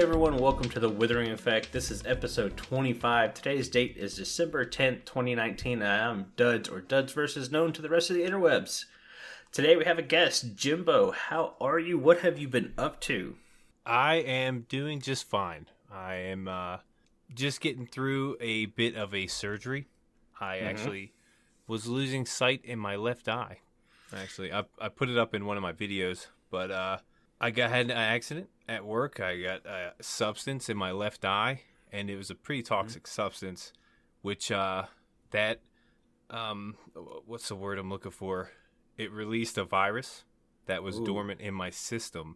everyone, welcome to the Withering Effect. This is episode 25. Today's date is December 10th, 2019, and I'm Duds, or Duds versus known to the rest of the interwebs. Today we have a guest, Jimbo. How are you? What have you been up to? I am doing just fine. I am just getting through a bit of a surgery. I actually was losing sight in my left eye. Actually, I put it up in one of my videos, but I had an accident at work. I got a substance in my left eye, and it was a pretty toxic substance, which what's the word I'm looking for? It released a virus that was dormant in my system,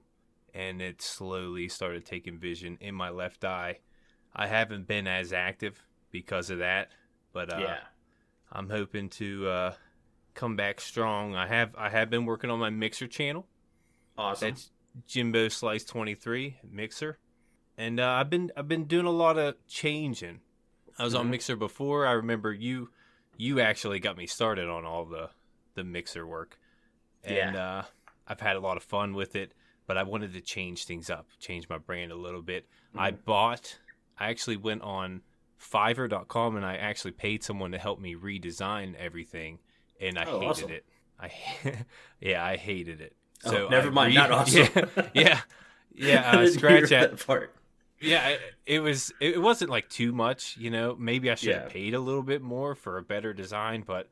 and it slowly started taking vision in my left eye. I haven't been as active because of that, but I'm hoping to come back strong. I have been working on my Mixer channel. Awesome. That's Jimbo Slice 23 Mixer, and I've been doing a lot of changing. I was on Mixer before. I remember you actually got me started on all the Mixer work, and I've had a lot of fun with it. But I wanted to change things up, change my brand a little bit. I actually went on Fiverr.com and I actually paid someone to help me redesign everything, and I hated it. I hated it. So never mind, not awesome. Yeah. Scratch that part. Yeah, it wasn't like too much, Maybe I should have paid a little bit more for a better design, but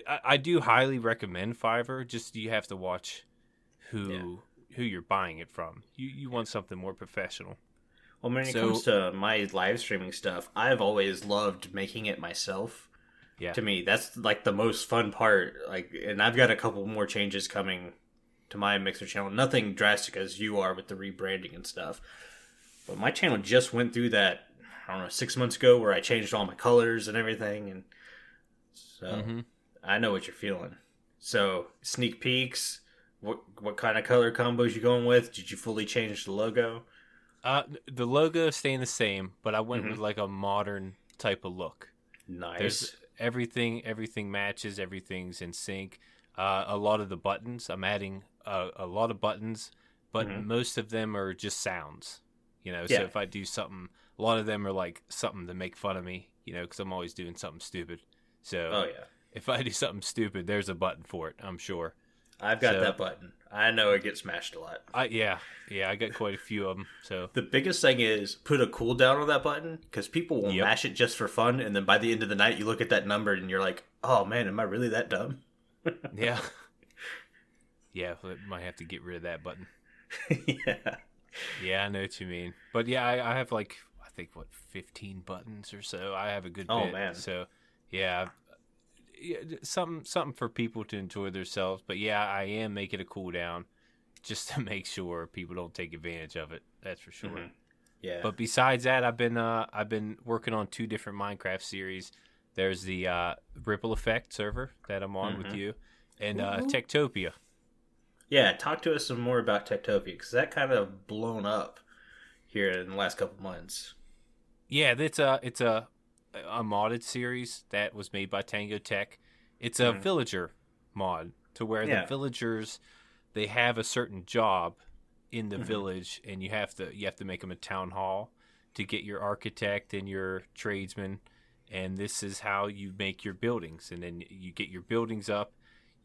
I do highly recommend Fiverr. Just you have to watch who you're buying it from. You want something more professional. Well, when it comes to my live streaming stuff, I've always loved making it myself. Yeah. To me, that's like the most fun part. And I've got a couple more changes coming to my Mixer channel. Nothing drastic as you are with the rebranding and stuff. But my channel just went through that, 6 months ago, where I changed all my colors and everything. And so I know what you're feeling. So sneak peeks, what kind of color combos you going with? Did you fully change the logo? The logo is staying the same, but I went with like a modern type of look. Nice. There's everything matches, everything's in sync. A lot of the buttons, I'm adding a lot of buttons, but most of them are just sounds, So if I do something, a lot of them are like something to make fun of me, because I'm always doing something stupid. So if I do something stupid, there's a button for it, I'm sure. I've got that button. I know it gets smashed a lot. I got quite a few of them. So the biggest thing is put a cooldown on that button, because people will mash it just for fun, and then by the end of the night, you look at that number and you're like, "Oh man, am I really that dumb?" Yeah. Might have to get rid of that button. Yeah, I know what you mean. But yeah, I have I think 15 buttons or so. I have a good bit. Oh man. So something for people to enjoy themselves. But yeah, I am making a cooldown just to make sure people don't take advantage of it. That's for sure. Yeah. But besides that, I've been working on 2 different Minecraft series. There's the Ripple Effect server that I'm on with you, and Techtopia. Yeah, talk to us some more about Techtopia, because that kind of blown up here in the last couple months. Yeah, it's a modded series that was made by Tango Tech. It's a villager mod to where the villagers, they have a certain job in the village, and you have to make them a town hall to get your architect and your tradesman. And this is how you make your buildings, and then you get your buildings up.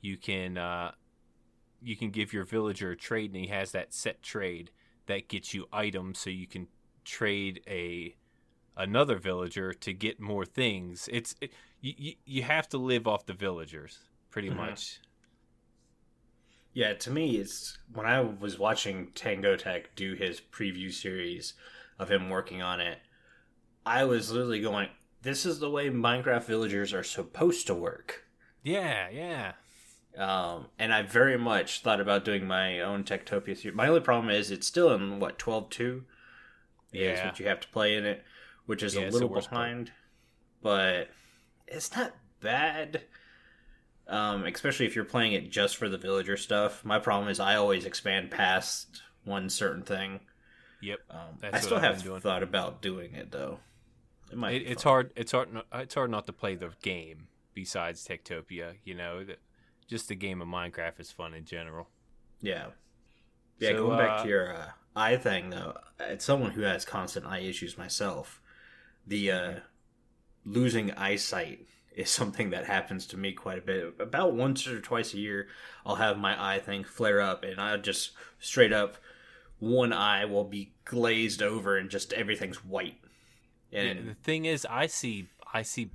You can give your villager a trade, and he has that set trade that gets you items, so you can trade another villager to get more things. You have to live off the villagers pretty much. Yeah, to me, it's when I was watching Tango Tech do his preview series of him working on it, I was literally going, this is the way Minecraft villagers are supposed to work. Yeah. And I very much thought about doing my own Techtopia series. My only problem is it's still in 12.2 is what you have to play in it, which is a little behind, but it's not bad. Especially if you're playing it just for the villager stuff. My problem is I always expand past one certain thing. Yep. I still have thought about doing it though. It's hard. It's hard not to play the game. Besides Techtopia, just the game of Minecraft is fun in general. Yeah. Yeah. So, going back to your eye thing, though, as someone who has constant eye issues myself, the losing eyesight is something that happens to me quite a bit. About once or twice a year, I'll have my eye thing flare up, and I'll just straight up, one eye will be glazed over and just everything's white. And the thing is, I see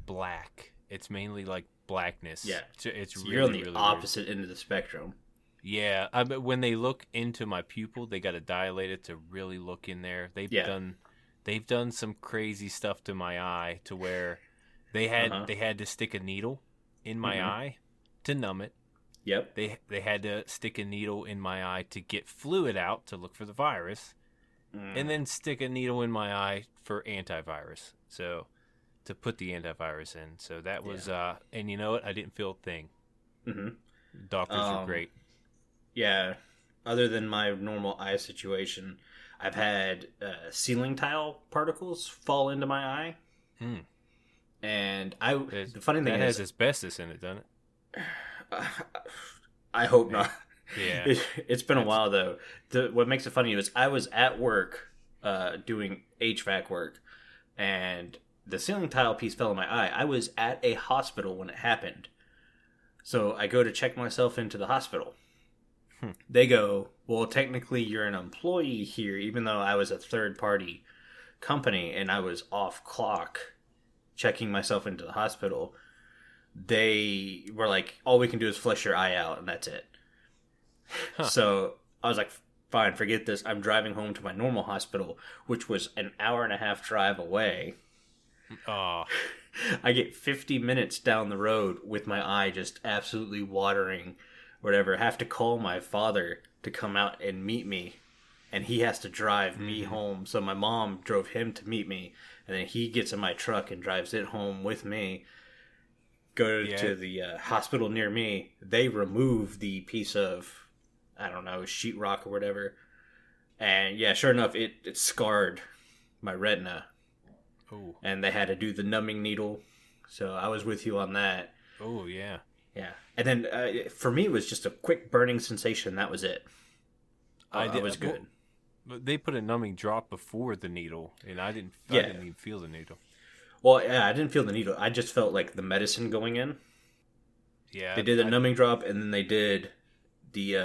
black. It's mainly like blackness. Yeah, it's really, you're on the really opposite end of the spectrum. Yeah, when they look into my pupil, they got to dilate it to really look in there. They've done some crazy stuff to my eye to where they had to stick a needle in my eye to numb it. Yep. They had to stick a needle in my eye to get fluid out to look for the virus, and then stick a needle in my eye for antivirus. So to put the antivirus in. So that was and you know what? I didn't feel a thing. Mm-hmm. Doctors are great. Yeah. Other than my normal eye situation, I've had ceiling tile particles fall into my eye. And the funny thing is, that has asbestos in it, doesn't it? I hope not. Yeah. It's been a while, though. What makes it funny is I was at work doing HVAC work, and the ceiling tile piece fell in my eye. I was at a hospital when it happened. So I go to check myself into the hospital. They go, well, technically you're an employee here, even though I was a third-party company and I was off clock checking myself into the hospital. They were like, all we can do is flush your eye out, and that's it. So I was like, fine, forget this. I'm driving home to my normal hospital, which was an hour and a half drive away. Oh. I get 50 minutes down the road with my eye just absolutely watering, whatever. Have to call my father to come out and meet me, and he has to drive me home. So my mom drove him to meet me, and then he gets in my truck and drives it home with me. Go to the hospital near me. They remove the piece of, I don't know, sheetrock or whatever. And yeah, sure enough, it scarred my retina. Oh. And they had to do the numbing needle. So I was with you on that. Oh, yeah. Yeah. And then for me, it was just a quick burning sensation. That was it. It was good. But they put a numbing drop before the needle, and I didn't even feel the needle. Well, yeah, I didn't feel the needle. I just felt like the medicine going in. Yeah. They did the numbing drop, and then they did the,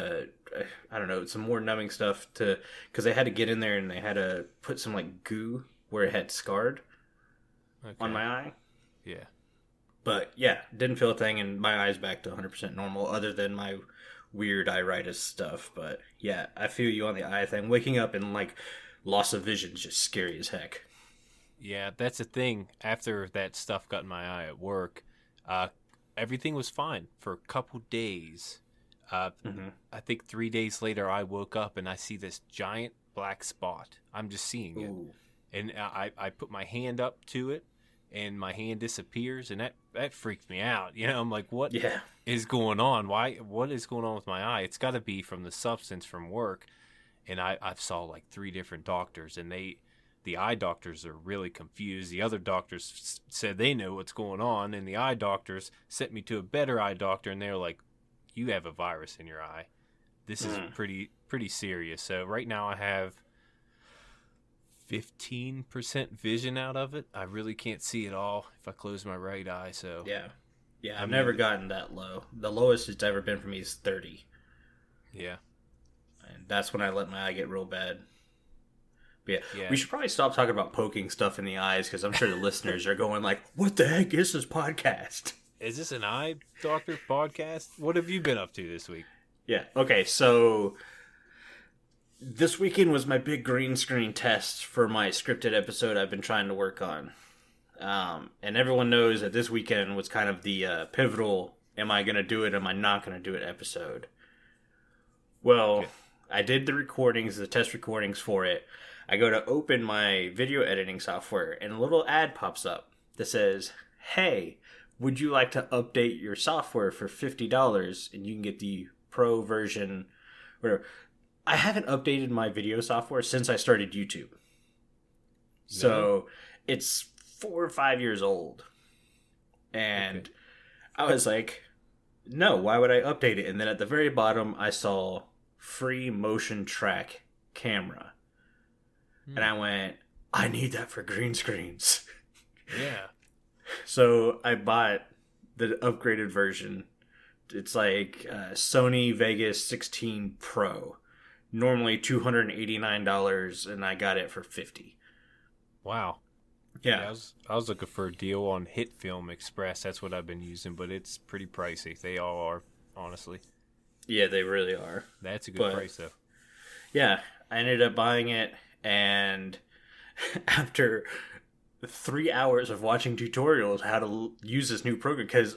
I don't know, some more numbing stuff because they had to get in there and they had to put some like goo where it had scarred on my eye. Yeah. But yeah, didn't feel a thing, and my eye's back to 100% normal other than my weird iritis stuff. But yeah, I feel you on the eye thing. Waking up and like loss of vision is just scary as heck. Yeah, that's the thing. After that stuff got in my eye at work, everything was fine for a couple days. I think 3 days later, I woke up and I see this giant black spot. I'm just seeing it. Ooh. And I put my hand up to it, and my hand disappears, and that freaked me out. You know, I'm like, what is going on? What is going on with my eye? It's got to be from the substance from work. And I've saw like 3 different doctors, and the eye doctors are really confused. The other doctors said they know what's going on, and the eye doctors sent me to a better eye doctor, and they're like, you have a virus in your eye. This is pretty serious. So right now I have 15% vision out of it. I really can't see at all if I close my right eye. So yeah, I've never gotten that low. The lowest it's ever been for me is 30. Yeah, and that's when I let my eye get real bad. But yeah, we should probably stop talking about poking stuff in the eyes, because I'm sure the listeners are going like, what the heck is this podcast? Is this an eye doctor podcast? What have you been up to this week? Yeah, okay, so this weekend was my big green screen test for my scripted episode I've been trying to work on. And everyone knows that this weekend was kind of the pivotal, am I going to do it, am I not going to do it episode. Well, I did the recordings, the test recordings for it. I go to open my video editing software, and a little ad pops up that says, hey, would you like to update your software for $50 and you can get the pro version, whatever. I haven't updated my video software since I started YouTube. So it's 4 or 5 years old. And I was like, no, why would I update it? And then at the very bottom, I saw free motion track camera. And I went, I need that for green screens. Yeah. So I bought the upgraded version. It's like Sony Vegas 16 Pro. Normally $289, and I got it for $50. Wow. Yeah. I was looking for a deal on Hit Film Express. That's what I've been using, but it's pretty pricey. They all are, honestly. Yeah, they really are. That's a good price, though. Yeah, I ended up buying it, and after 3 hours of watching tutorials how to use this new program, because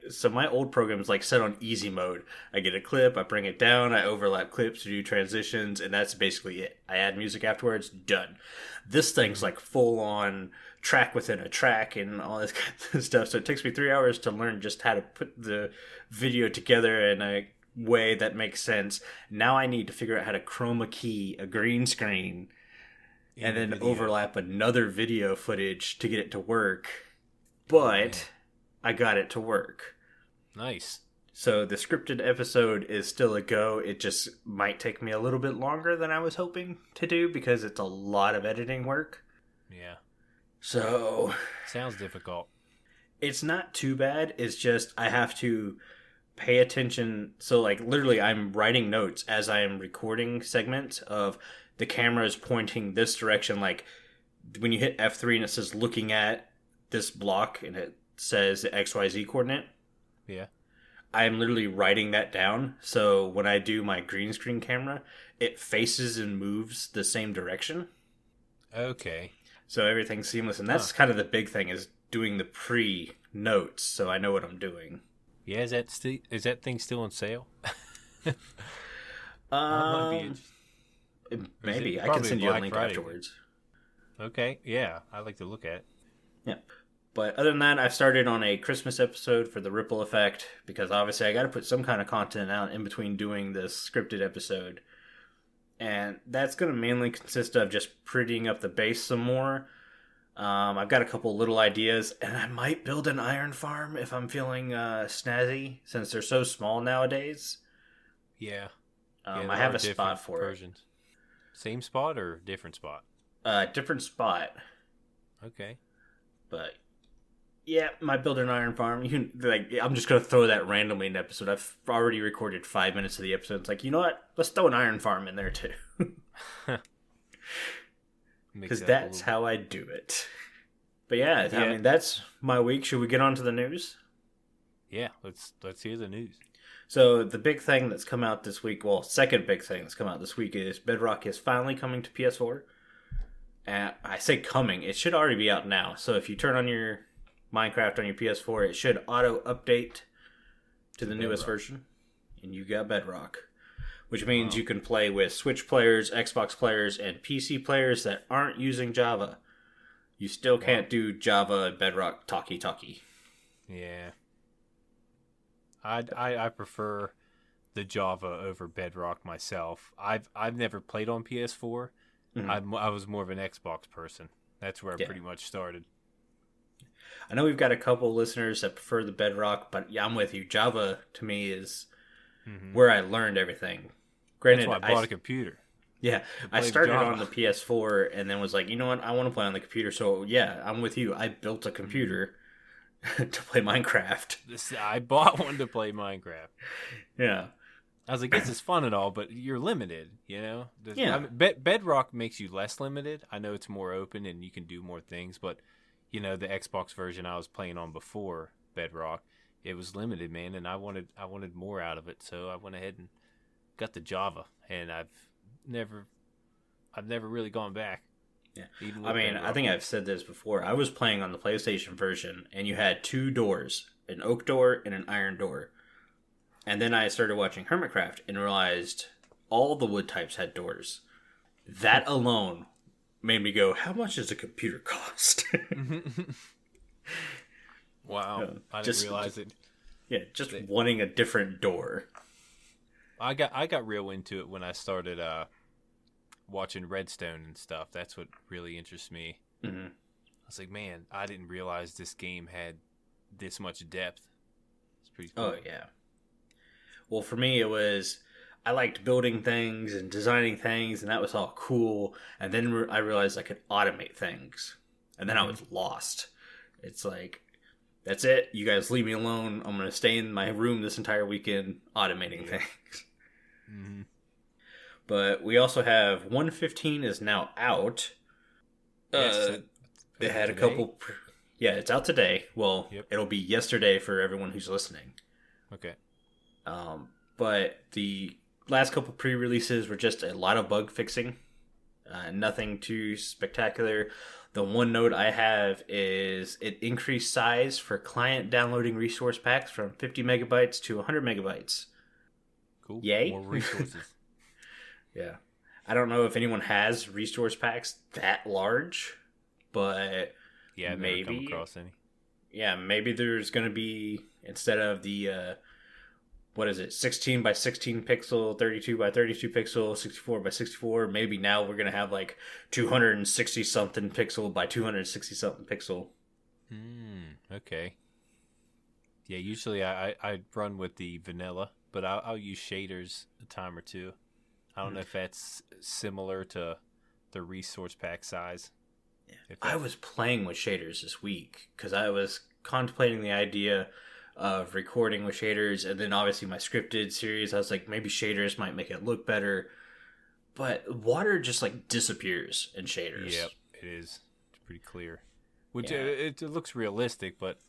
so my old program is like set on easy mode. I get a clip, I bring it down, I overlap clips to do transitions, and that's basically it. I add music afterwards, done. This thing's like full on track within a track and all this kind of stuff, so it takes me 3 hours to learn just how to put the video together in a way that makes sense. Now I need to figure out how to chroma key a green screen and then overlap another video footage to get it to work. But I got it to work. Nice. So the scripted episode is still a go. It just might take me a little bit longer than I was hoping to do because it's a lot of editing work. Yeah. So... Sounds difficult. It's not too bad. It's just I have to pay attention. So like literally I'm writing notes as I am recording segments of the camera is pointing this direction. Like when you hit F3 and it says looking at this block and it says the XYZ coordinate. Yeah. I'm literally writing that down. So when I do my green screen camera, it faces and moves the same direction. Okay. So everything's seamless. And that's kind of the big thing is doing the pre-notes so I know what I'm doing. Yeah, is that thing still on sale? Maybe. I can send you a link afterwards. Okay, yeah. I'd like to look at it. Yeah. But other than that, I've started on a Christmas episode for the Ripple Effect because obviously I got to put some kind of content out in between doing this scripted episode. And that's going to mainly consist of just prettying up the base some more. I've got a couple little ideas, and I might build an iron farm if I'm feeling snazzy, since they're so small nowadays. Yeah. I have a spot for versions. It. Same spot or different spot? Different spot. Okay. But yeah, might build an iron farm. I'm just gonna throw that randomly in the episode. I've already recorded 5 minutes of the episode. It's like, you know what? Let's throw an iron farm in there too. Because that's how I do it. But yeah, I mean, that's my week. Should we get on to the news? Yeah, let's hear the news. So the big thing that's come out this week, well, second big thing that's come out this week is Bedrock is finally coming to PS4. And I say coming, it should already be out now. So if you turn on your Minecraft on your PS4, it should auto-update to the newest version. And you got Bedrock. Which means you can play with Switch players, Xbox players, and PC players that aren't using Java. You still can't do Java and Bedrock talkie. Yeah. I prefer the Java over Bedrock myself. I've never played on PS4. Mm-hmm. I was more of an Xbox person. That's where I pretty much started. I know we've got a couple listeners that prefer the Bedrock, but yeah, I'm with you. Java, to me, is where I learned everything. Granted, that's why I bought a computer. Yeah, I started on the PS4 and then was like, you know what, I want to play on the computer. So yeah, I'm with you. I built a computer to play Minecraft. I bought one to play Minecraft. Yeah. I was like, this is fun and all, but you're limited, you know? Yeah. I mean, Bedrock makes you less limited. I know it's more open and you can do more things, but, you know, the Xbox version I was playing on before Bedrock, it was limited, man, and I wanted more out of it, so I went ahead and got the Java, and I've never really gone back. Yeah, I mean, I think I've said this before. I was playing on the PlayStation version, and you had two doors, an oak door and an iron door. And then I started watching Hermitcraft and realized all the wood types had doors. That alone made me go, how much does a computer cost? Wow, I didn't realize it. Yeah, just wanting a different door. I got real into it when I started watching Redstone and stuff. That's what really interests me. Mm-hmm. I was like, man, I didn't realize this game had this much depth. It's pretty cool. Oh, yeah. Well, for me, it was... I liked building things and designing things, and that was all cool. And then I realized I could automate things, and then I was lost. It's like, that's it. You guys leave me alone. I'm gonna stay in my room this entire weekend automating things. Mm-hmm. But we also have 115 is now out. They had a couple. Yeah, it's out today. Well, It'll be yesterday for everyone who's listening. Okay. But the last couple pre-releases were just a lot of bug fixing. Nothing too spectacular. The one note I have is it increased size for client downloading resource packs from 50 megabytes to 100 megabytes. Cool. Yay. More resources. Yeah. I don't know if anyone has resource packs that large, but yeah, I've never come across any. Yeah, maybe there's going to be, instead of the 16 by 16 pixel, 32 by 32 pixel, 64 by 64, maybe now we're going to have like 260 something pixel by 260 something pixel. Okay. Yeah, usually I run with the vanilla, but I'll use shaders a time or two. I don't know if that's similar to the resource pack size. Yeah. I was playing with shaders this week because I was contemplating the idea of recording with shaders, and then obviously my scripted series, I was like, maybe shaders might make it look better, but water just like disappears in shaders. Yep, it is. It's pretty clear, which it looks realistic, but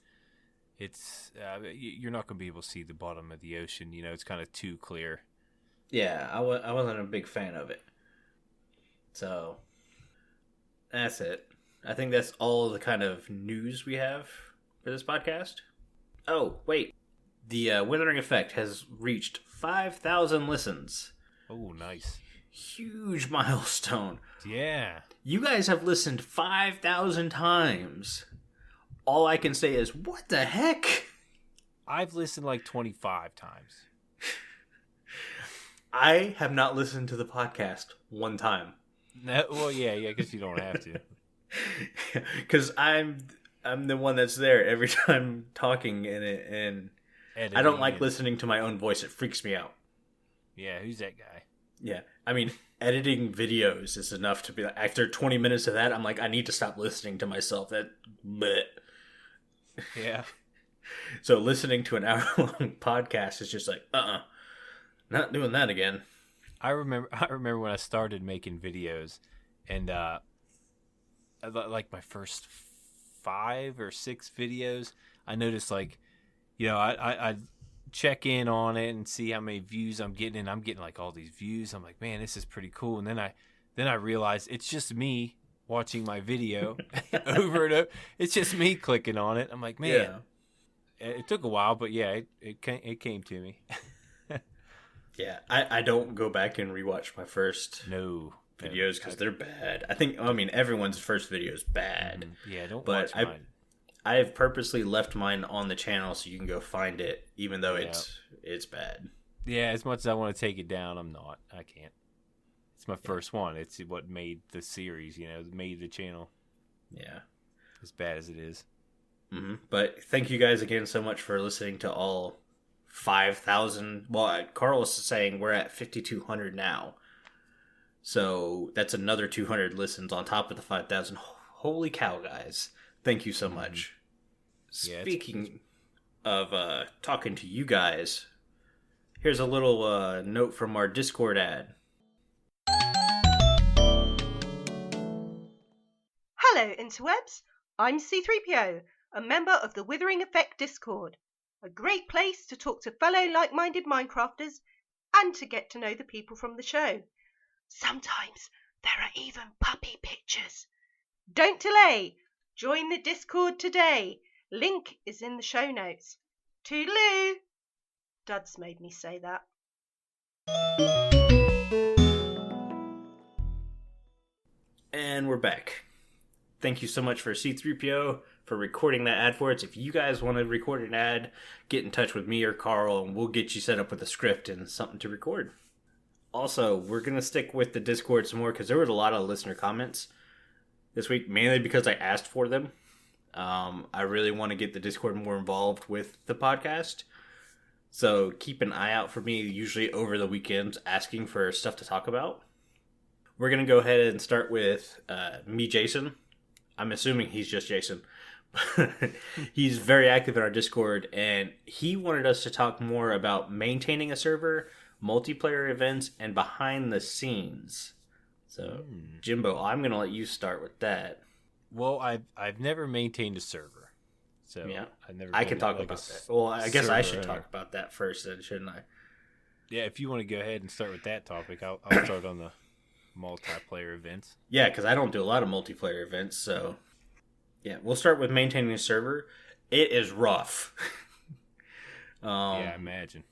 it's you're not going to be able to see the bottom of the ocean. You know, it's kind of too clear. Yeah, I wasn't a big fan of it. So that's it. I think that's all the kind of news we have for this podcast. Oh, wait. The Withering Effect has reached 5,000 listens. Oh, nice. Huge milestone. Yeah. You guys have listened 5,000 times. All I can say is, what the heck? I've listened like 25 times. I have not listened to the podcast one time. No, well, yeah, because you don't have to. Because I'm the one that's there every time talking in it, and editing, I don't like listening to my own voice. It freaks me out. Yeah, who's that guy? Yeah, I mean, editing videos is enough to be like, after 20 minutes of that, I'm like, I need to stop listening to myself. Yeah. So listening to an hour-long podcast is just like, not doing that again. I remember when I started making videos, and like my first 5 or 6 videos, I noticed, like, you know, I check in on it and see how many views I'm getting, and I'm getting like all these views. I'm like, man, this is pretty cool. And then I realized it's just me watching my video over and over. It's just me clicking on it. I'm like, man, it took a while, but yeah, it came to me. Yeah, I don't go back and rewatch my first videos because they're bad. I mean, everyone's first video is bad. Yeah, don't watch mine. I've purposely left mine on the channel so you can go find it, even though it's bad. Yeah, as much as I want to take it down, I'm not. I can't. It's my first one. It's what made the series, you know, made the channel. Yeah. As bad as it is. Mm-hmm. But thank you guys again so much for listening to all 5,000. Well, Carl was saying we're at 5,200 now. So that's another 200 listens on top of the 5,000. Holy cow, guys. Thank you so much. Yeah, Speaking of talking to you guys, here's a little note from our Discord ad. Hello, interwebs. I'm C3PO, a member of the Withering Effect Discord. A great place to talk to fellow like-minded Minecrafters and to get to know the people from the show. Sometimes there are even puppy pictures. Don't delay. Join the Discord today. Link is in the show notes. Toodaloo! Duds made me say that. And we're back. Thank you so much for C3PO for recording that ad for us. If you guys want to record an ad, get in touch with me or Carl, and we'll get you set up with a script and something to record. Also, we're going to stick with the Discord some more because there was a lot of listener comments this week, mainly because I asked for them. I really want to get the Discord more involved with the podcast. So keep an eye out for me, usually over the weekends, asking for stuff to talk about. We're going to go ahead and start with me, Jason. I'm assuming he's just Jason. He's very active in our Discord, and he wanted us to talk more about maintaining a server, multiplayer events, and behind the scenes. So, Jimbo, I'm going to let you start with that. Well, I've never maintained a server. So yeah, I can talk about that. Well, I guess I should talk about that first, then, shouldn't I? Yeah, if you want to go ahead and start with that topic, I'll start on the multiplayer events. Yeah, because I don't do a lot of multiplayer events, so yeah, we'll start with maintaining a server. It is rough. Yeah, I imagine.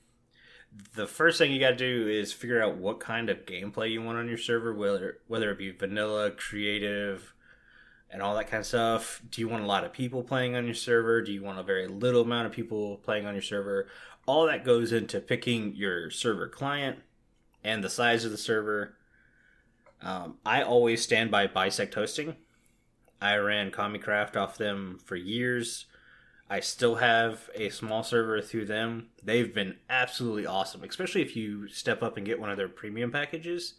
The first thing you got to do is figure out what kind of gameplay you want on your server, whether it be vanilla, creative, and all that kind of stuff. Do you want a lot of people playing on your server? Do you want a very little amount of people playing on your server? All that goes into picking your server client and the size of the server. I always stand by Bisect hosting. I ran Commicraft off them for years. I still have a small server through them. They've been absolutely awesome, especially if you step up and get one of their premium packages.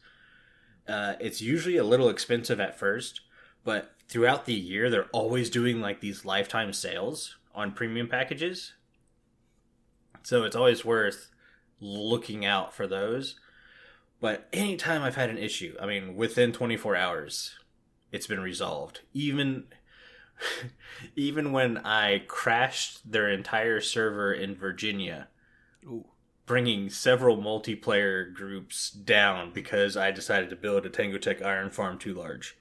It's usually a little expensive at first, but throughout the year, they're always doing like these lifetime sales on premium packages. So it's always worth looking out for those. But anytime I've had an issue, I mean, within 24 hours, it's been resolved. Even when I crashed their entire server in Virginia, bringing several multiplayer groups down because I decided to build a Tango Tech iron farm too large.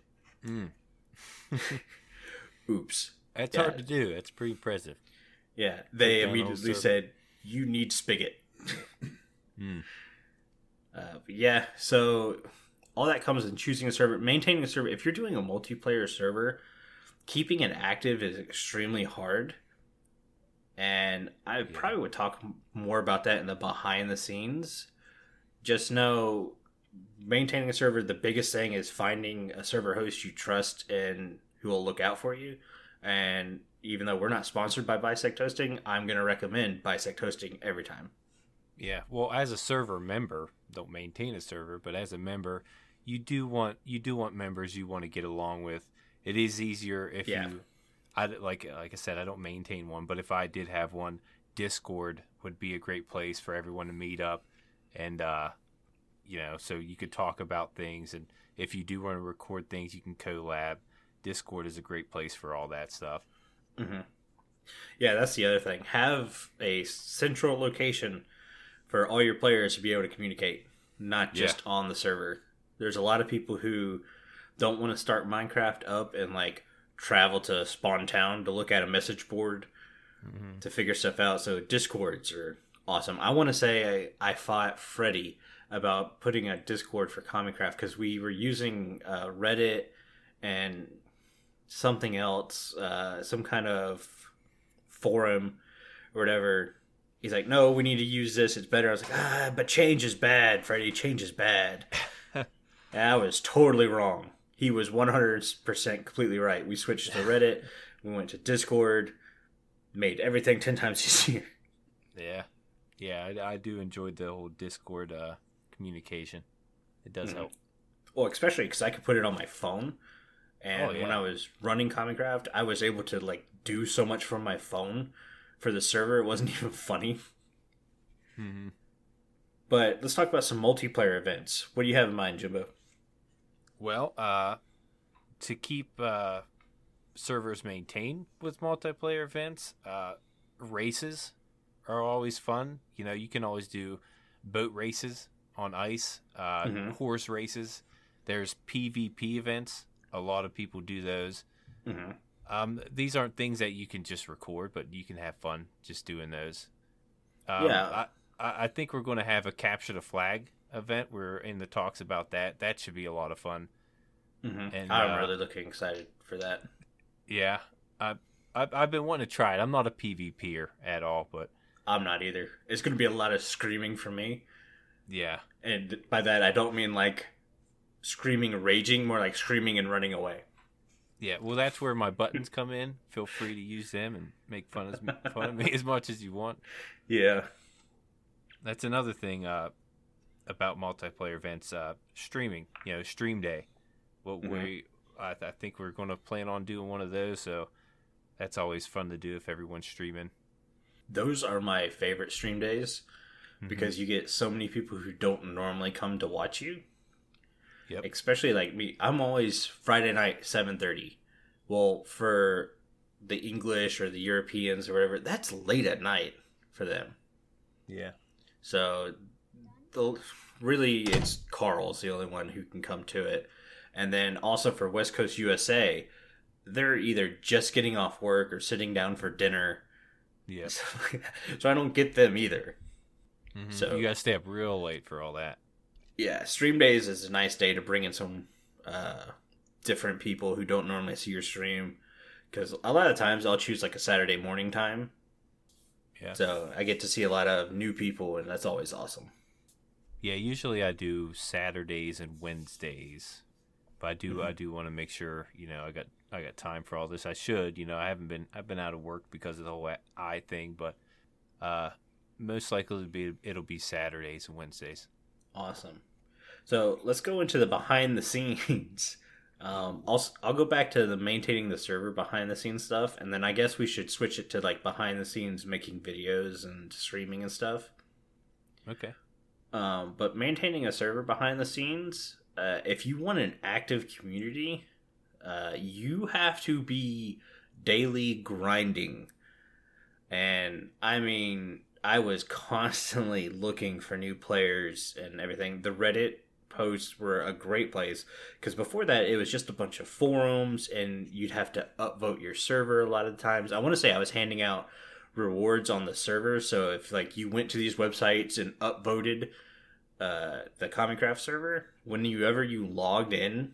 Oops. That's hard to do. That's pretty impressive. Yeah, they immediately said, you need Spigot. But yeah, so all that comes in choosing a server, maintaining a server. If you're doing a multiplayer server, keeping it active is extremely hard. And I probably would talk more about that in the behind the scenes. Just know, maintaining a server, the biggest thing is finding a server host you trust and who will look out for you. And even though we're not sponsored by Bisect Hosting, I'm going to recommend Bisect Hosting every time. Yeah, well, as a server member, don't maintain a server, but as a member, you do want members you want to get along with. It is easier if like I said, I don't maintain one, but if I did have one, Discord would be a great place for everyone to meet up, and so you could talk about things, and if you do want to record things, you can collab. Discord is a great place for all that stuff. Mm-hmm. Yeah, that's the other thing. Have a central location for all your players to be able to communicate, not just on the server. There's a lot of people who don't want to start Minecraft up and like travel to Spawn Town to look at a message board to figure stuff out. So Discords are awesome. I want to say I fought Freddy about putting a Discord for Commicraft because we were using Reddit and something else, some kind of forum or whatever. He's like, no, we need to use this. It's better. I was like, but change is bad, Freddy. Change is bad. I was totally wrong. He was 100% completely right. We switched to Reddit. We went to Discord. Made everything 10 times easier. Yeah. Yeah, I do enjoy the whole Discord communication. It does help. Well, especially because I could put it on my phone. And when I was running Commicraft, I was able to like do so much from my phone for the server. It wasn't even funny. But let's talk about some multiplayer events. What do you have in mind, Jimbo? Well, to keep servers maintained with multiplayer events, races are always fun. You know, you can always do boat races on ice, horse races. There's PvP events. A lot of people do those. These aren't things that you can just record, but you can have fun just doing those. I think we're going to have a capture the flag event. We're in the talks about that. That should be a lot of fun. And I'm really looking excited for that. Yeah, I've been wanting to try it. I'm not a PvPer at all, but I'm not either. It's going to be a lot of screaming for me. Yeah, and by that I don't mean like screaming and raging, more like screaming and running away. Yeah, well, that's where my buttons come in. Feel free to use them and make fun of me as much as you want. Yeah. That's another thing about multiplayer events. Streaming, Stream Day. I think we're going to plan on doing one of those. So that's always fun to do if everyone's streaming. Those are my favorite stream days because you get so many people who don't normally come to watch you. Yep. Especially like me. I'm always Friday night, 7:30. Well, for the English or the Europeans or whatever, that's late at night for them. Yeah. So, really, it's Carl's the only one who can come to it. And then also for West Coast USA, they're either just getting off work or sitting down for dinner. Yeah. So I don't get them either. Mm-hmm. So you gotta stay up real late for all that. Yeah, stream days is a nice day to bring in some different people who don't normally see your stream. Because a lot of times I'll choose like a Saturday morning time. Yeah. So I get to see a lot of new people, and that's always awesome. Yeah, usually I do Saturdays and Wednesdays, but I do want to make sure I got time for all this. I should, I've been out of work because of the whole eye thing, but most likely it'll be Saturdays and Wednesdays. Awesome. So let's go into the behind the scenes. I'll go back to the maintaining the server behind the scenes stuff, and then I guess we should switch it to like behind the scenes making videos and streaming and stuff. Okay. But maintaining a server behind the scenes, if you want an active community, you have to be daily grinding. And I mean, I was constantly looking for new players and everything. The Reddit posts were a great place because before that it was just a bunch of forums and you'd have to upvote your server a lot of times. I want to say I was handing out rewards on the server, so if like you went to these websites and upvoted the Common Craft server, when you logged in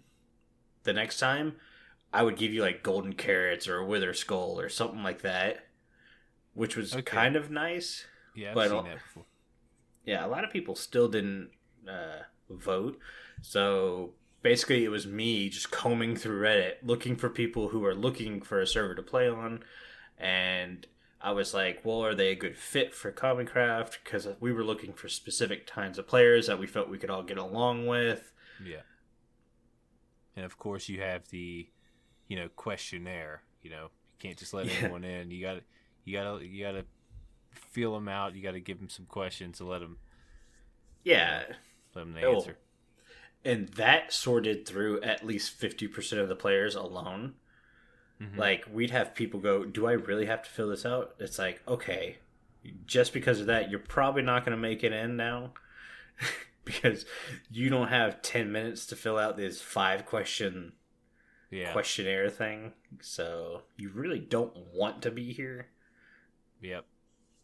the next time, I would give you like golden carrots or a wither skull or something like that, which was kind of nice. Yeah, I've seen that before. Yeah, a lot of people still didn't vote. So basically it was me just combing through Reddit looking for people who are looking for a server to play on, and I was like, well, are they a good fit for Common Craft? Because we were looking for specific kinds of players that we felt we could all get along with. Yeah. And of course you have the questionnaire. You can't just let anyone in. You gotta feel them out. You gotta give them some questions to let them answer. And that sorted through at least 50% of the players alone. Mm-hmm. Like, we'd have people go, do I really have to fill this out? It's like, okay, just because of that, you're probably not going to make it in now. Because you don't have 10 minutes to fill out this 5-question questionnaire thing. So you really don't want to be here. Yep.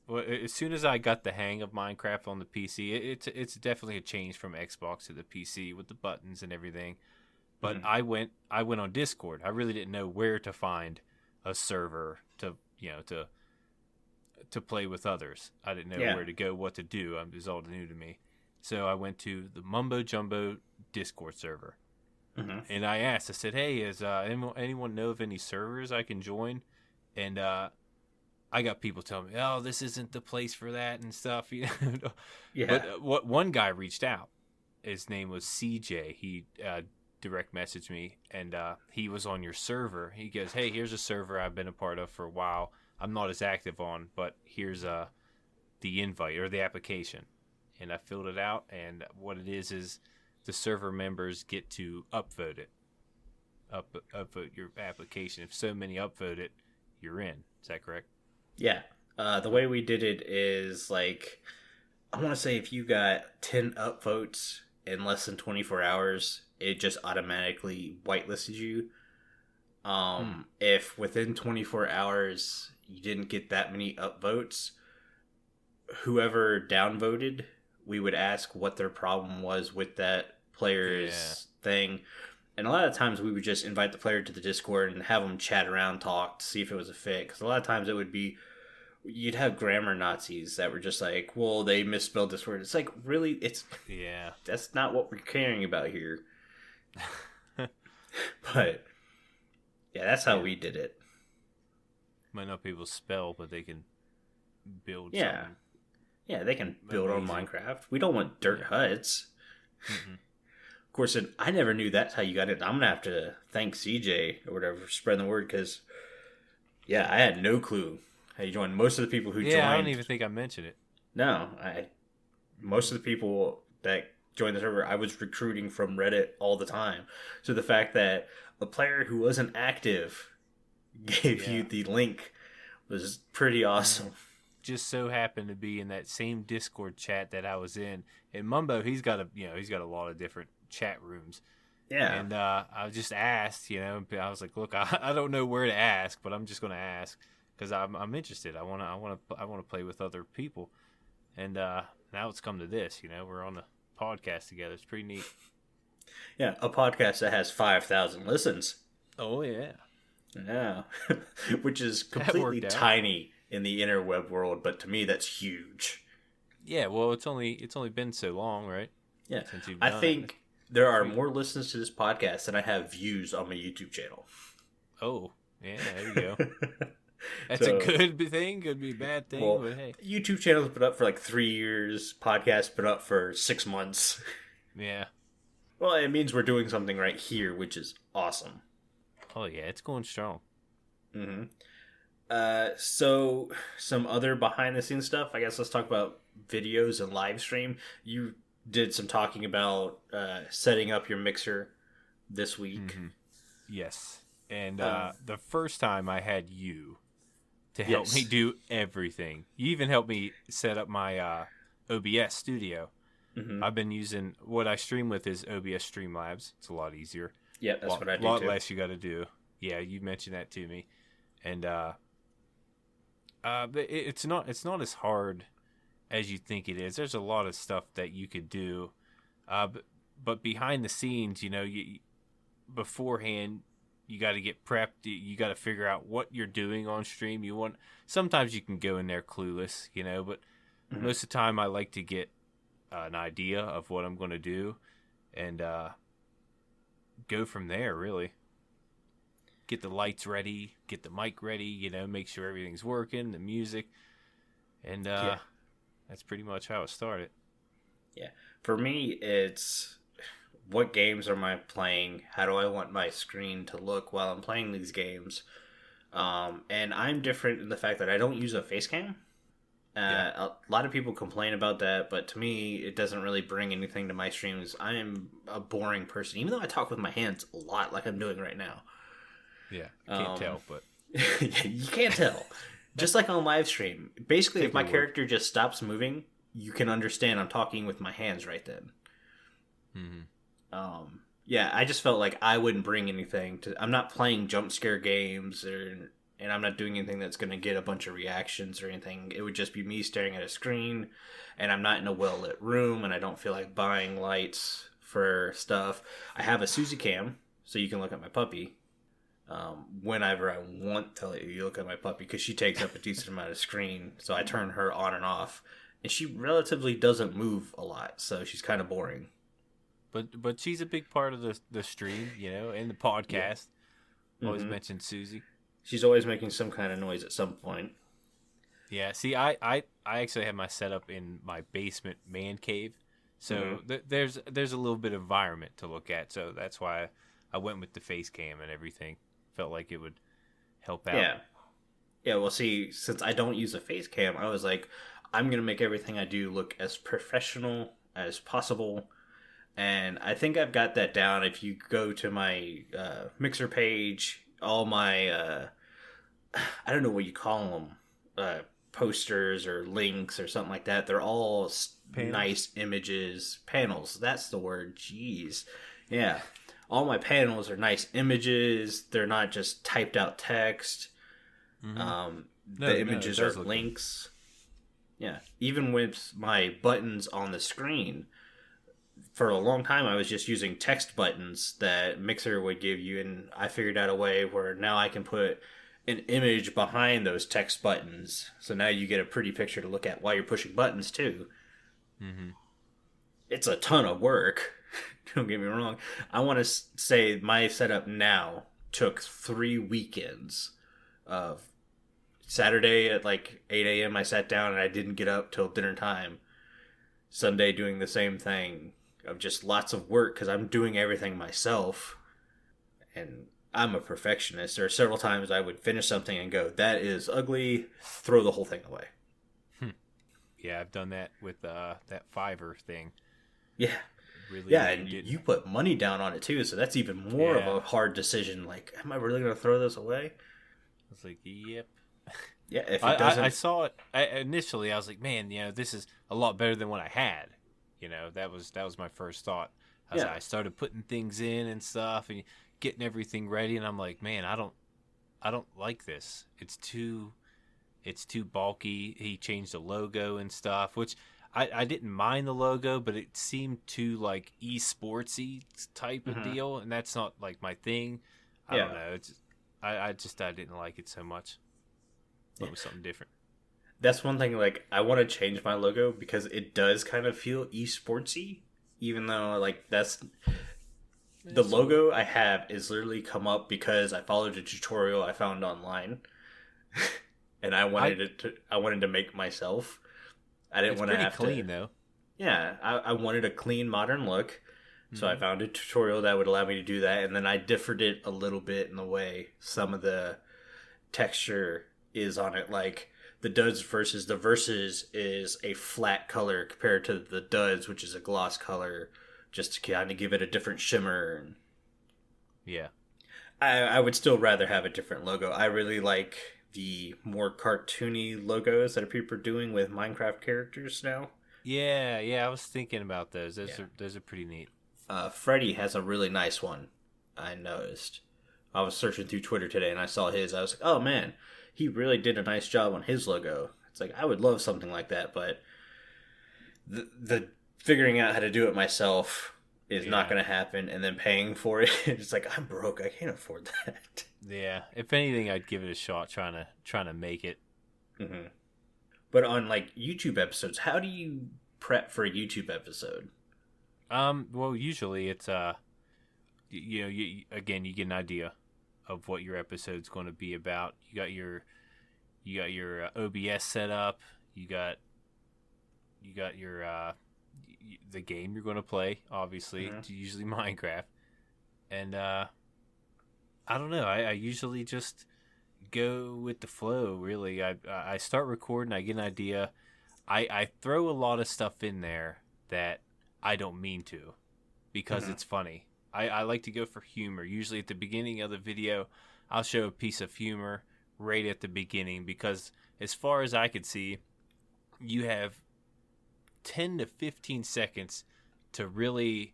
Well, as soon as I got the hang of Minecraft on the PC, it's definitely a change from Xbox to the PC with the buttons and everything. But I went on Discord. I really didn't know where to find a server to play with others. I didn't know where to go, what to do. It was all new to me. So I went to the Mumbo Jumbo Discord server. Mm-hmm. And I asked, I said, hey, is anyone know of any servers I can join? And I got people telling me, oh, this isn't the place for that and stuff. Yeah. But one guy reached out. His name was CJ. He direct messaged me, and he was on your server. He goes, hey, here's a server I've been a part of for a while. I'm not as active on, but here's the invite or the application. And I filled it out, and what it is the server members get to upvote it. Upvote your application. If so many upvote it, you're in. Is that correct? Yeah. The way we did it is like, I want to say if you got 10 upvotes in less than 24 hours, it just automatically whitelisted you. If within 24 hours you didn't get that many upvotes, whoever downvoted, we would ask what their problem was with that player's thing. And a lot of times we would just invite the player to the Discord and have them chat around, talk, to see if it was a fit. Because a lot of times it would be, you'd have grammar Nazis that were just like, well, they misspelled this word. It's like, really? That's not what we're caring about here. But, yeah, that's how we did it. Might not be able to spell, but they can build something. Yeah, they can build on Minecraft. We don't want dirt huts. Mm-hmm. Of course, I never knew that's how you got it. I'm gonna have to thank CJ or whatever for spreading the word, because yeah, I had no clue how you joined. Most of the people who joined, I don't even think I mentioned it. No, most of the people that joined the server, I was recruiting from Reddit all the time. So the fact that a player who wasn't active gave you the link was pretty awesome. Just so happened to be in that same Discord chat that I was in. And Mumbo, he's got a lot of different chat rooms. Yeah. And I just asked, I was like, look, I don't know where to ask, but I'm just going to ask because I'm interested. I want to play with other people. And now it's come to this, we're on a podcast together. It's pretty neat. Yeah, a podcast that has 5,000 listens. Oh yeah. Yeah. Which is completely tiny in the interweb world, but to me that's huge. Yeah, well, it's only been so long, right? Yeah. Since you've done it. There are more listens to this podcast than I have views on my YouTube channel. Oh, yeah, there you go. That's a good thing, could be a bad thing, well, but hey. YouTube channel's been up for like 3 years. Podcast's been up for 6 months. Yeah. Well, it means we're doing something right here, which is awesome. Oh, yeah, it's going strong. Mm-hmm. So, some other behind-the-scenes stuff. I guess let's talk about videos and live stream. You did some talking about setting up your mixer this week. Mm-hmm. Yes. And the first time I had you to help me do everything. You even helped me set up my OBS studio. Mm-hmm. I've been using, what I stream with is OBS Streamlabs. It's a lot easier. Yeah, that's what I do too. A lot too. less you got to do. Yeah, you mentioned that to me. And but it's not as hard as you think it is. There's a lot of stuff that you could do. But behind the scenes, beforehand, you got to get prepped. You got to figure out what you're doing on stream. Sometimes you can go in there clueless, but mm-hmm. most of the time I like to get an idea of what I'm going to do and go from there, really. Get the lights ready, get the mic ready, make sure everything's working, the music. And that's pretty much how it started. Yeah. For me, it's what games am I playing? How do I want my screen to look while I'm playing these games? And I'm different in the fact that I don't use a face cam. A lot of people complain about that, but to me, it doesn't really bring anything to my streams. I am a boring person, even though I talk with my hands a lot like I'm doing right now. Yeah, can't tell, but... You can't tell. Just like on live stream. Basically, if my character just stops moving, you can understand I'm talking with my hands right then. Mm-hmm. Yeah, I just felt like I wouldn't bring anything to... I'm not playing jump scare games, and I'm not doing anything that's going to get a bunch of reactions or anything. It would just be me staring at a screen, and I'm not in a well-lit room, and I don't feel like buying lights for stuff. I have a Suzy cam, so you can look at my puppy. Whenever I want to let you look at my puppy, because she takes up a decent amount of screen, so I turn her on and off, and she relatively doesn't move a lot, so she's kind of boring. But she's a big part of the stream, and the podcast. Yeah. Always mention Suzy. She's always making some kind of noise at some point. Yeah, see, I actually have my setup in my basement man cave, so there's a little bit of environment to look at, so that's why I went with the face cam and everything. Felt like it would help out. Yeah, well, see, since I don't use a face cam, I was like, I'm going to make everything I do look as professional as possible. And I think I've got that down. If you go to my Mixer page, all my, I don't know what you call them, posters or links or something like that, they're all nice images. Panels, that's the word. Jeez. Yeah. All my panels are nice images. They're not just typed out text. Mm-hmm. The images are links. Good. Yeah. Even with my buttons on the screen, for a long time I was just using text buttons that Mixer would give you, and I figured out a way where now I can put an image behind those text buttons. So now you get a pretty picture to look at while you're pushing buttons too. Mm-hmm. It's a ton of work. Don't get me wrong. I want to say my setup now took 3 weekends of Saturday at like 8 a.m. I sat down and I didn't get up till dinner time. Sunday doing the same thing of just lots of work because I'm doing everything myself. And I'm a perfectionist. There are several times I would finish something and go, that is ugly, throw the whole thing away. Yeah, I've done that with that Fiverr thing. Yeah. Really, yeah, and you put money down on it too, so that's even more of a hard decision. Like, am I really going to throw this away? I was like, yep. Yeah, if it doesn't... I saw it initially. I was like, man, this is a lot better than what I had. That was my first thought. I started putting things in and stuff and getting everything ready, and I'm like, man, I don't like this. It's too bulky. He changed the logo and stuff, which I didn't mind the logo, but it seemed too like esportsy type of deal, and that's not like my thing. I don't know. I didn't like it so much. It was something different. That's one thing. Like, I want to change my logo because it does kind of feel esportsy, even though like that's the logo I have is literally come up because I followed a tutorial I found online, and I wanted to make myself. I didn't want to have clean though. Yeah, I wanted a clean, modern look, so I found a tutorial that would allow me to do that, and then I differed it a little bit in the way some of the texture is on it. Like the duds versus the verses is a flat color compared to the duds, which is a gloss color, just to kind of give it a different shimmer. Yeah, I would still rather have a different logo. I really like the more cartoony logos that people are doing with Minecraft characters now. Yeah, I was thinking about those. Those are pretty neat. Freddy has a really nice one, I noticed. I was searching through Twitter today and I saw his. I was like, oh man, he really did a nice job on his logo. It's like, I would love something like that, but the figuring out how to do it myself is not going to happen, and then paying for it, it's like, I'm broke. I can't afford that. Yeah, if anything, I'd give it a shot trying to make it. Mm-hmm. But on like YouTube episodes, how do you prep for a YouTube episode? Well, usually it's you get an idea of what your episode's going to be about. You got your OBS set up. You got your the game you're going to play. Obviously, it's usually Minecraft, and I don't know. I usually just go with the flow. Really, I start recording. I get an idea. I throw a lot of stuff in there that I don't mean to, because it's funny. I like to go for humor. Usually at the beginning of the video, I'll show a piece of humor right at the beginning, because as far as I could see, you have 10 to 15 seconds to really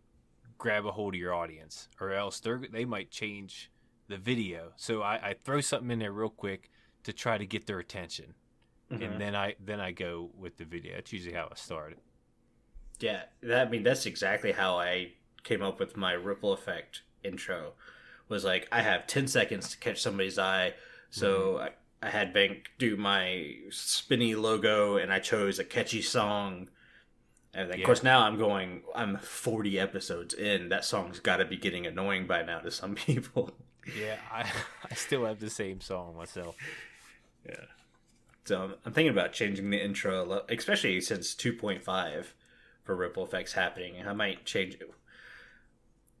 grab a hold of your audience, or else they might change the video. So I throw something in there real quick to try to get their attention, and then I go with the video. That's usually how I start it. Yeah, that's exactly how I came up with my ripple effect intro. Was like, I have 10 seconds to catch somebody's eye, so I had Bank do my spinny logo, and I chose a catchy song. And of course, now I'm 40 episodes in. That song's got to be getting annoying by now to some people. Yeah, I still have the same song myself. Yeah. So I'm thinking about changing the intro, especially since 2.5 for ripple effects happening. I might change it.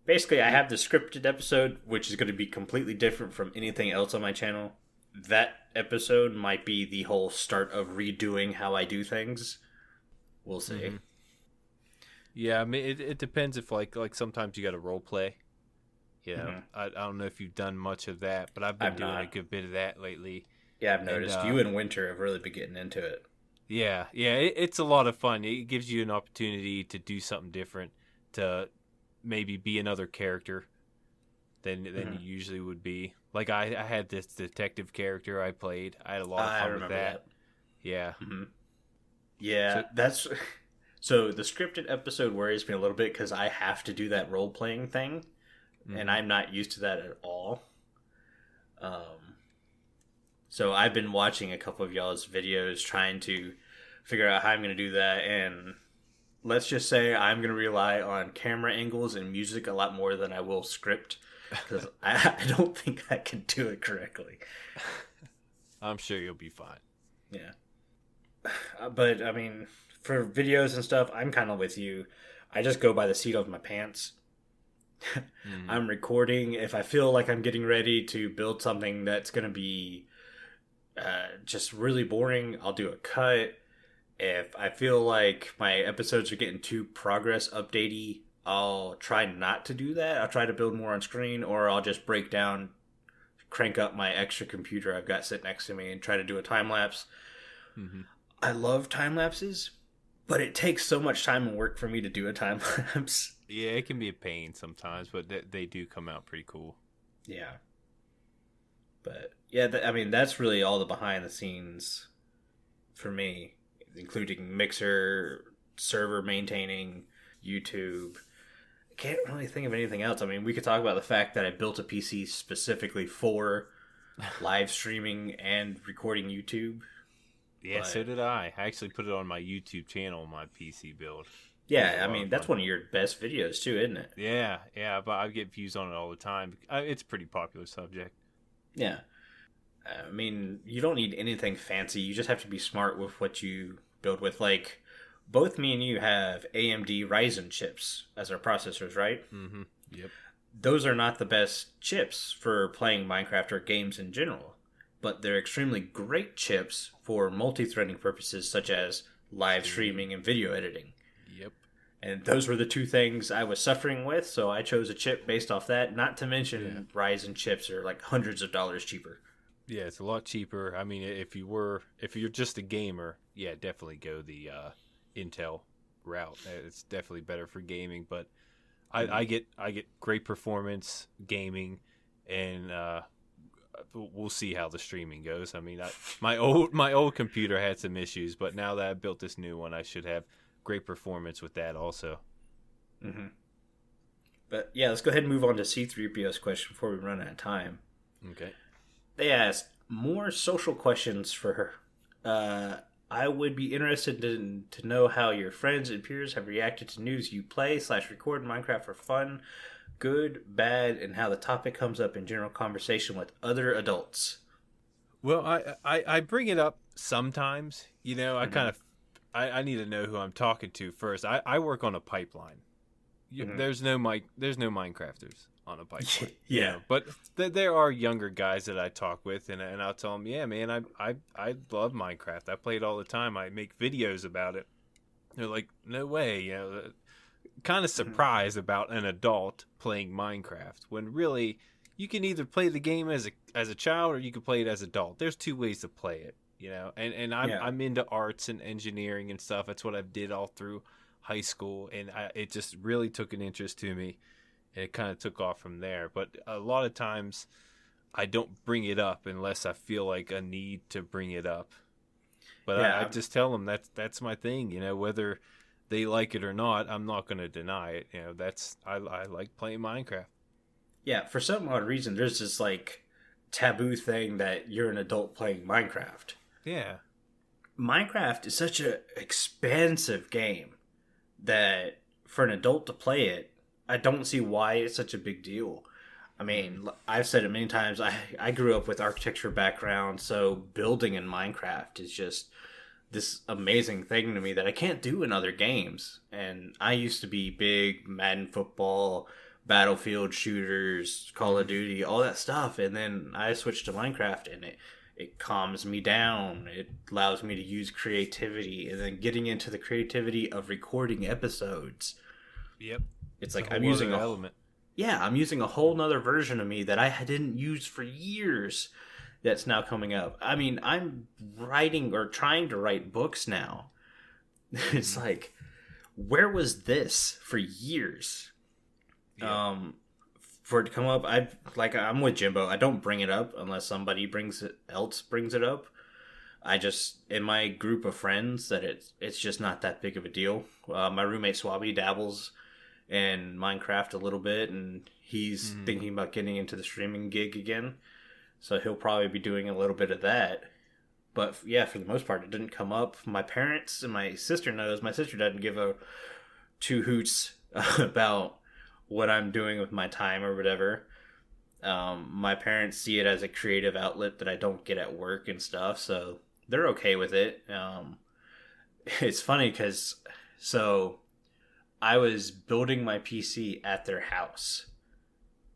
Basically, I have the scripted episode, which is going to be completely different from anything else on my channel. That episode might be the whole start of redoing how I do things. We'll see. Yeah, I mean, it depends if like sometimes you got to role play. You know, I don't know if you've done much of that, but I've been doing a good bit of that lately. Yeah, I've noticed. You and Winter have really been getting into it. Yeah, it's a lot of fun. It gives you an opportunity to do something different, to maybe be another character than you usually would be. Like I had this detective character I played. I had a lot of fun with that. Yeah. Mm-hmm. Yeah, so the scripted episode worries me a little bit because I have to do that role playing thing, and I'm not used to that at all. So I've been watching a couple of y'all's videos trying to figure out how I'm going to do that, and let's just say I'm going to rely on camera angles and music a lot more than I will script, because I don't think I can do it correctly. I'm sure you'll be fine. Yeah. But, I mean, for videos and stuff, I'm kind of with you. I just go by the seat of my pants. I'm recording. If I feel like I'm getting ready to build something that's going to be just really boring, I'll do a cut. If I feel like my episodes are getting too progress updatey, I'll try not to do that. I'll try to build more on screen, or I'll just break down, crank up my extra computer I've got sitting next to me and try to do a time lapse. Mm-hmm. I love time lapses, but it takes so much time and work for me to do a time lapse. Yeah, it can be a pain sometimes, but they do come out pretty cool. Yeah. But yeah, I mean, that's really all the behind the scenes for me, including mixer, server maintaining, YouTube. I can't really think of anything else. I mean, we could talk about the fact that I built a PC specifically for live streaming and recording YouTube. Yeah, so did I. I actually put it on my YouTube channel, my PC build. Yeah, I mean, that's one of your best videos too, isn't it? Yeah, but I get views on it all the time. It's a pretty popular subject. Yeah. I mean, you don't need anything fancy. You just have to be smart with what you build with. Like, both me and you have AMD Ryzen chips as our processors, right? Mm-hmm. Yep. Those are not the best chips for playing Minecraft or games in general, but they're extremely great chips for multi-threading purposes such as live streaming and video editing. Yep. And those were the two things I was suffering with, so I chose a chip based off that. Not to mention Ryzen chips are like hundreds of dollars cheaper. Yeah, it's a lot cheaper. I mean, if you're just a gamer, yeah, definitely go the Intel route. It's definitely better for gaming, but I get great performance gaming, and we'll see how the streaming goes. I mean, my old computer had some issues, but now that I built this new one, I should have great performance with that also. Mm-hmm. But yeah, let's go ahead and move on to C3PO's question before we run out of time. Okay. They asked more social questions for her. I would be interested to know how your friends and peers have reacted to news you play/record in Minecraft for fun, good, bad, and how the topic comes up in general conversation with other adults. Well, I bring it up sometimes. You know, I need to know who I'm talking to first. I work on a pipeline. There's no Minecrafters on a pipeline. Yeah. You know? But there are younger guys that I talk with, and I'll tell them, yeah, man, I love Minecraft. I play it all the time. I make videos about it. They're like, no way. You know, kind of surprised about an adult playing Minecraft when really you can either play the game as a child or you can play it as an adult. There's two ways to play it. You know, and I'm into arts and engineering and stuff. That's what I did all through high school, and it just really took an interest to me, and it kind of took off from there. But a lot of times, I don't bring it up unless I feel like a need to bring it up. But I just tell them that's my thing. You know, whether they like it or not, I'm not going to deny it. You know, I like playing Minecraft. Yeah, for some odd reason, there's this like taboo thing that you're an adult playing Minecraft. Yeah. Minecraft is such an expansive game that for an adult to play it, I don't see why it's such a big deal. I mean, I've said it many times, I grew up with architecture background, so building in Minecraft is just this amazing thing to me that I can't do in other games. And I used to be big Madden football, Battlefield shooters, Call of Duty, all that stuff, and then I switched to Minecraft, and it calms me down. It allows me to use creativity, and then getting into the creativity of recording episodes. Yep. It's like I'm using I'm using a whole nother version of me that I didn't use for years that's now coming up. I mean, I'm writing or trying to write books now. It's like, where was this for years? Yeah. For it to come up, I'm with Jimbo. I don't bring it up unless somebody else brings it up. I just, in my group of friends, that it's just not that big of a deal. My roommate Swabby dabbles in Minecraft a little bit, and he's thinking about getting into the streaming gig again. So he'll probably be doing a little bit of that. But yeah, for the most part, it didn't come up. My parents and my sister knows. My sister doesn't give a two hoots about what I'm doing with my time or whatever. My parents see it as a creative outlet that I don't get at work and stuff, so they're okay with it. It's funny because I was building my PC at their house,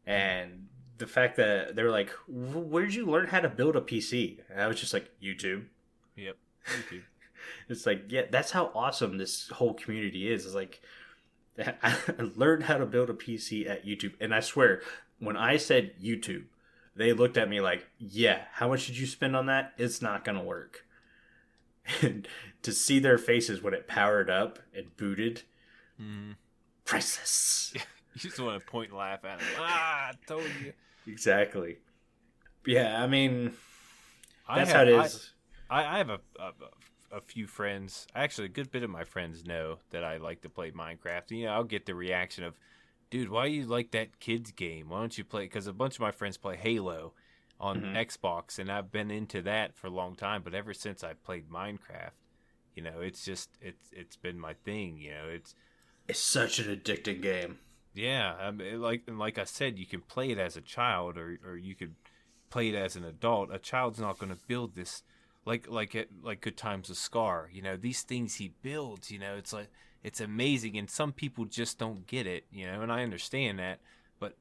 and the fact that they were like, "Where did you learn how to build a PC?" And I was just like, "YouTube." Yep, YouTube. It's like, yeah, that's how awesome this whole community is. It's like, I learned how to build a PC at YouTube, and I swear, when I said YouTube, they looked at me like, "Yeah, how much did you spend on that? It's not gonna work." And to see their faces when it powered up and booted, priceless. You just want to point and laugh at them. I told you. Exactly. Yeah, I mean, that's how it is. I have a few friends. Actually, a good bit of my friends know that I like to play Minecraft. You know, I'll get the reaction of, "Dude, why you like that kids game? Why don't you play?" Because a bunch of my friends play Halo on Xbox, and I've been into that for a long time. But ever since I played Minecraft, you know, it's it's been my thing. You know, it's such an addicting game. Yeah, I mean, like I said, you can play it as a child, or you could play it as an adult. A child's not going to build this like Good Times with Scar. You know, these things he builds. You know, it's amazing, and some people just don't get it. You know, and I understand that, but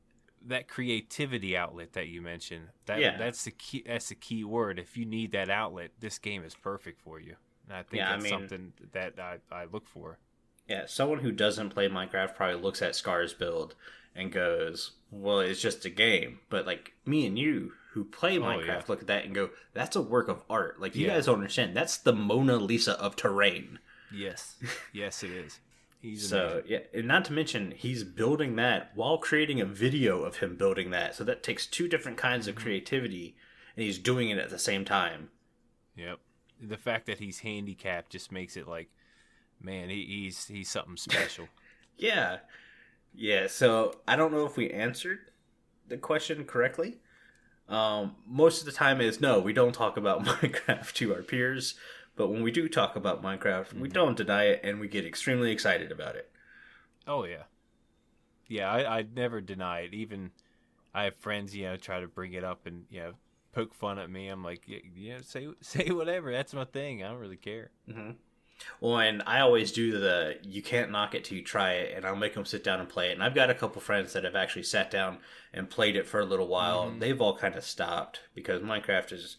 that creativity outlet that you mentioned, that's the key. That's the key word. If you need that outlet, this game is perfect for you. And I think that's something that I look for. Yeah, someone who doesn't play Minecraft probably looks at Scar's build and goes, "Well, it's just a game." But like me and you who play Minecraft look at that and go, "That's a work of art." Like you guys don't understand. That's the Mona Lisa of terrain. Yes. Yes, it is. He's so amazing. yeah, and not to mention he's building that while creating a video of him building that. So that takes two different kinds of creativity, and he's doing it at the same time. Yep. The fact that he's handicapped just makes it like, man, he's something special. Yeah. So I don't know if we answered the question correctly. Most of the time is no, we don't talk about Minecraft to our peers. But when we do talk about Minecraft, we don't deny it, and we get extremely excited about it. Oh, yeah. Yeah, I never deny it. Even I have friends, you know, try to bring it up and, you know, poke fun at me. I'm like, yeah, say whatever. That's my thing. I don't really care. Mm-hmm. Well, and I always do the you can't knock it till you try it, and I'll make them sit down and play it. And I've got a couple friends that have actually sat down and played it for a little while. They've all kind of stopped because Minecraft is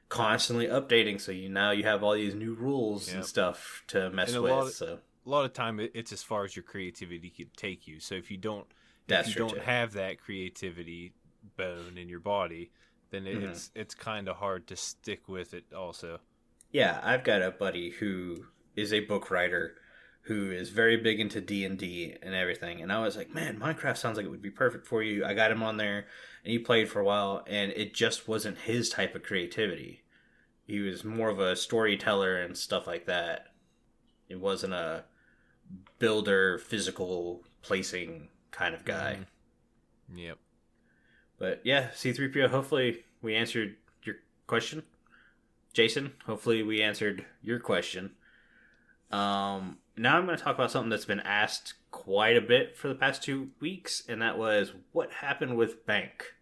constantly updating, so now you have all these new rules and stuff to mess with. A lot of time it's as far as your creativity can take you. So if you don't have that creativity bone in your body, then it's kind of hard to stick with it also. Yeah, I've got a buddy who is a book writer who is very big into D&D and everything, and I was like, man, Minecraft sounds like it would be perfect for you. I got him on there, and he played for a while, and it just wasn't his type of creativity. He was more of a storyteller and stuff like that. It wasn't a builder, physical placing kind of guy. Yep. But yeah, C3PO, hopefully we answered your question. Jason, hopefully we answered your question. Now I'm going to talk about something that's been asked quite a bit for the past 2 weeks, and that was, what happened with Bank?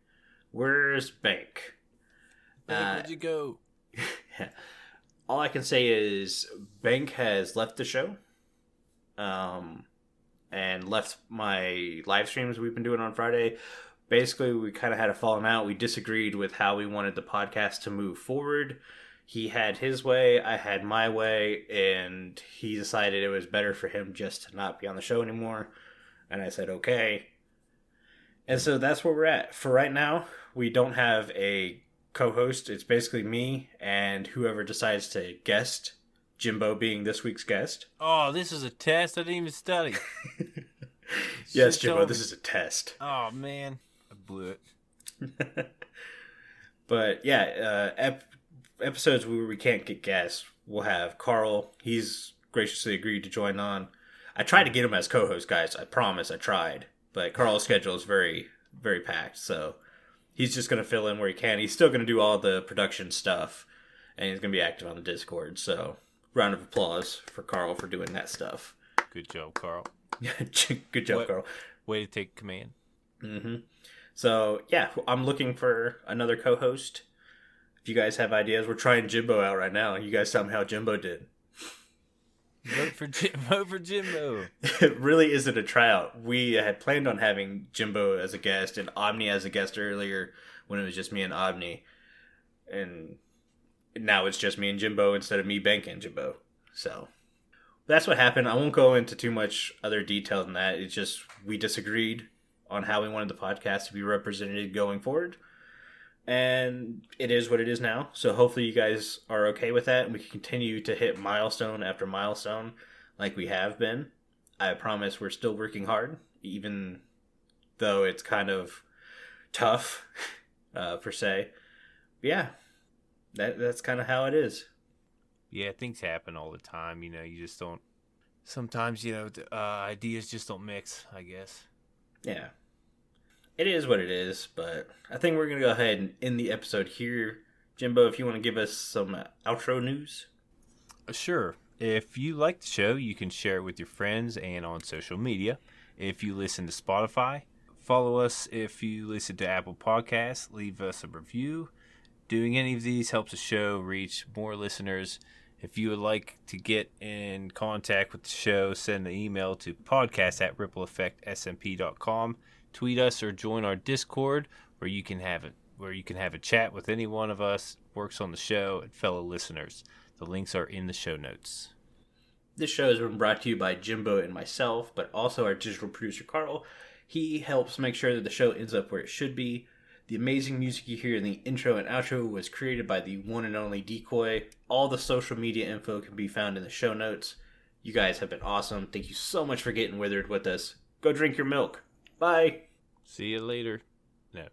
Where's Bank? Where'd you go? All I can say is Bank has left the show, and left my live streams we've been doing on Friday. Basically, we kind of had a falling out. We disagreed with how we wanted the podcast to move forward. He had his way, I had my way, and he decided it was better for him just to not be on the show anymore. And I said, okay. And so that's where we're at. For right now, we don't have a co-host. It's basically me and whoever decides to guest, Jimbo being this week's guest. Oh, this is a test? I didn't even study. Yes, Jimbo, this is a test. Oh, man. I blew it. But yeah, episodes where we can't get guests, we'll have Carl. He's graciously agreed to join on. I tried to get him as co-host, guys. I promise I tried. But Carl's schedule is very, very packed. So he's just going to fill in where he can. He's still going to do all the production stuff. And he's going to be active on the Discord. So round of applause for Carl for doing that stuff. Good job, Carl. Good job, Carl. Way to take command. Mm-hmm. So, yeah, I'm looking for another co-host. If you guys have ideas, we're trying Jimbo out right now. You guys tell me how Jimbo did. Vote for Jimbo. It really isn't a tryout. We had planned on having Jimbo as a guest and Omni as a guest earlier when it was just me and Omni. And now it's just me and Jimbo instead of me banking Jimbo. So that's what happened. I won't go into too much other detail than that. It's just we disagreed on how we wanted the podcast to be represented going forward. And it is what it is now. So hopefully you guys are okay with that, and we can continue to hit milestone after milestone like we have been. I promise we're still working hard, even though it's kind of tough, per se. But yeah, that's kind of how it is. Yeah, things happen all the time. You know, you just don't. Sometimes, ideas just don't mix, I guess. Yeah. It is what it is, but I think we're going to go ahead and end the episode here. Jimbo, if you want to give us some outro news. Sure. If you like the show, you can share it with your friends and on social media. If you listen to Spotify, follow us. If you listen to Apple Podcasts, leave us a review. Doing any of these helps the show reach more listeners. If you would like to get in contact with the show, send an email to podcast@rippleeffectsmp.com. Tweet us or join our Discord where you can have a chat with any one of us, works on the show, and fellow listeners. The links are in the show notes. This show has been brought to you by Jimbo and myself, but also our digital producer Carl. He helps make sure that the show ends up where it should be. The amazing music you hear in the intro and outro was created by the one and only Decoy. All the social media info can be found in the show notes. You guys have been awesome. Thank you so much for getting withered with us. Go drink your milk. Bye. See you later. No.